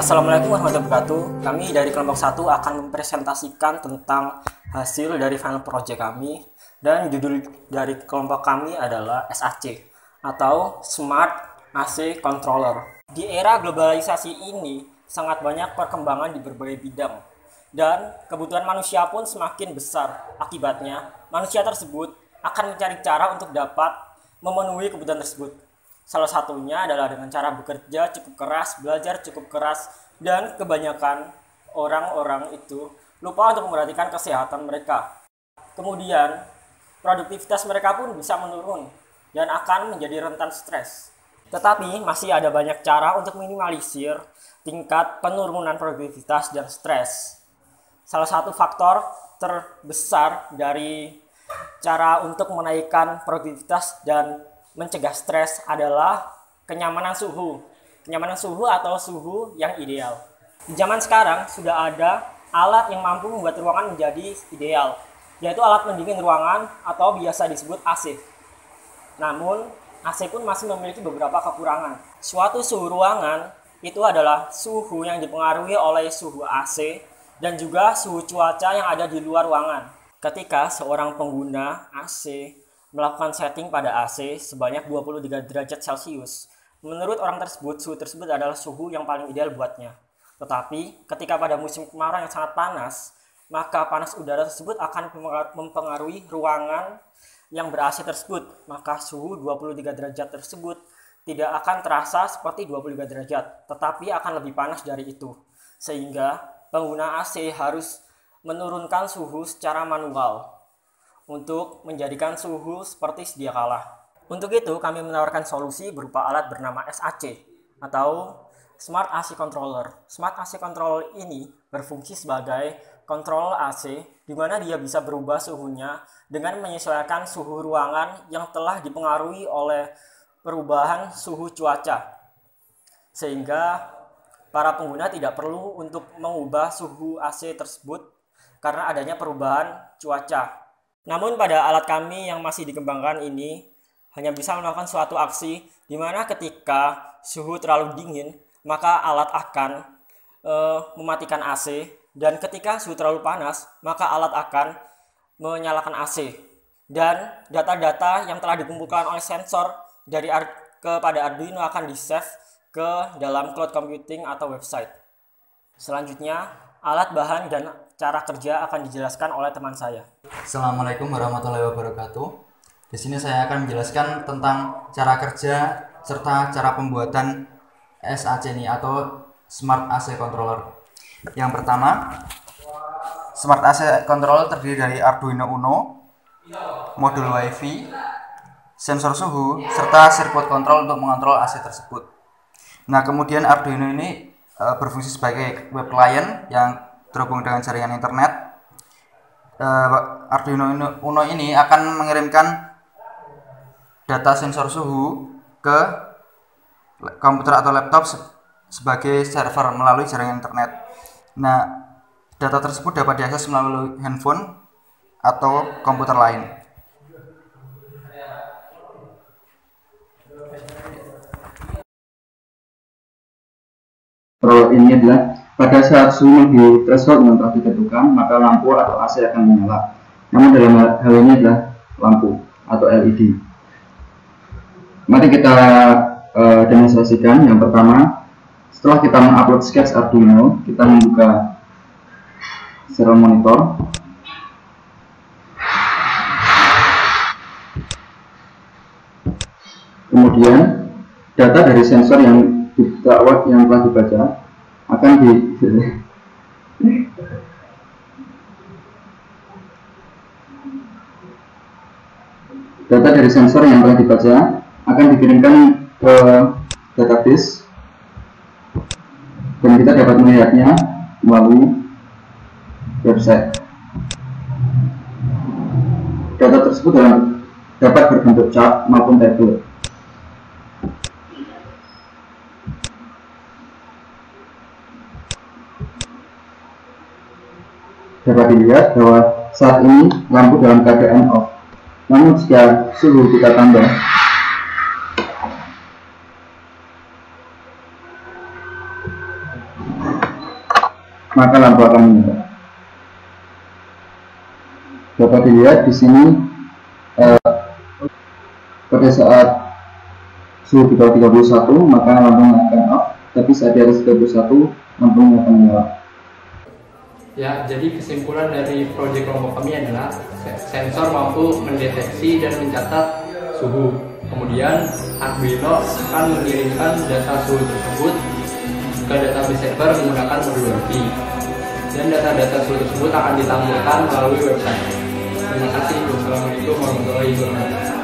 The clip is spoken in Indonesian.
Assalamualaikum warahmatullahi wabarakatuh. Kami dari kelompok 1 akan mempresentasikan tentang hasil dari final project kami, dan judul dari kelompok kami adalah SAC atau Smart AC Controller. Di era globalisasi ini sangat banyak perkembangan di berbagai bidang, dan kebutuhan manusia pun semakin besar. Akibatnya, manusia tersebut akan mencari cara untuk dapat memenuhi kebutuhan tersebut. Salah satunya adalah dengan cara bekerja cukup keras, belajar cukup keras, dan kebanyakan orang-orang itu lupa untuk memperhatikan kesehatan mereka. Kemudian, produktivitas mereka pun bisa menurun dan akan menjadi rentan stres. Tetapi masih ada banyak cara untuk minimalisir tingkat penurunan produktivitas dan stres. Salah satu faktor terbesar dari cara untuk menaikkan produktivitas dan mencegah stres adalah kenyamanan suhu. Kenyamanan suhu atau suhu yang ideal. Di zaman sekarang sudah ada alat yang mampu membuat ruangan menjadi ideal, yaitu alat pendingin ruangan atau biasa disebut AC. Namun, AC pun masih memiliki beberapa kekurangan. Suatu suhu ruangan itu adalah suhu yang dipengaruhi oleh suhu AC dan juga suhu cuaca yang ada di luar ruangan. Ketika seorang pengguna AC melakukan setting pada AC sebanyak 23 derajat Celcius, menurut orang tersebut, suhu tersebut adalah suhu yang paling ideal buatnya. Tetapi, ketika pada musim kemarau yang sangat panas, maka panas udara tersebut akan mempengaruhi ruangan yang ber-AC tersebut. Maka suhu 23 derajat tersebut tidak akan terasa seperti 23 derajat, tetapi akan lebih panas dari itu. Sehingga, pengguna AC harus menurunkan suhu secara manual untuk menjadikan suhu seperti sedia kala. Untuk itu, kami menawarkan solusi berupa alat bernama SAC atau Smart AC Controller. Smart AC Controller ini berfungsi sebagai kontrol AC, di mana dia bisa berubah suhunya dengan menyesuaikan suhu ruangan yang telah dipengaruhi oleh perubahan suhu cuaca. Sehingga para pengguna tidak perlu untuk mengubah suhu AC tersebut karena adanya perubahan cuaca. Namun pada alat kami yang masih dikembangkan ini hanya bisa melakukan suatu aksi di mana ketika suhu terlalu dingin, maka alat akan mematikan AC, dan ketika suhu terlalu panas, maka alat akan menyalakan AC. Dan data-data yang telah dikumpulkan oleh sensor dari kepada Arduino akan di-save ke dalam cloud computing atau website. Selanjutnya, alat bahan dan cara kerja akan dijelaskan oleh teman saya. Assalamualaikum warahmatullahi wabarakatuh. Di sini saya akan menjelaskan tentang cara kerja serta cara pembuatan SAC ini atau Smart AC Controller. Yang pertama, Smart AC Controller terdiri dari Arduino Uno, modul WiFi, sensor suhu, serta sirkuit kontrol untuk mengontrol AC tersebut. Nah, kemudian Arduino ini berfungsi sebagai web client yang terhubung dengan jaringan internet. Arduino Uno ini akan mengirimkan data sensor suhu ke komputer atau laptop sebagai server melalui jaringan internet. Nah, data tersebut dapat diakses melalui handphone atau komputer lain. Ini adalah pada saat suhu di threshold yang telah ditentukan, maka lampu atau AC akan menyala. Namun dalam hal ini adalah lampu atau LED. Mari kita demonstrasikan. Yang pertama, setelah kita mengupload sketch Arduino, kita membuka serial monitor. Kemudian data dari sensor yang telah dibaca akan data dari sensor yang telah dibaca akan dikirimkan ke database, dan kita dapat melihatnya melalui website. Data tersebut dapat berbentuk chart maupun tabel. Dapat dilihat bahwa saat ini lampu dalam keadaan off. Namun jika suhu kita tambah, maka lampu akan menyala. Dapat dilihat di sini pada saat suhu di bawah 31 maka lampunya akan off, tapi saat di atas 31 lampunya akan menyala. Ya, jadi kesimpulan dari proyek kelompok kami adalah sensor mampu mendeteksi dan mencatat suhu. Kemudian Arduino akan mengirimkan data suhu tersebut ke database server menggunakan modul Wi-Fi. Dan data-data suhu tersebut akan ditampilkan melalui website. Terima kasih. Wassalamualaikum warahmatullahi wabarakatuh.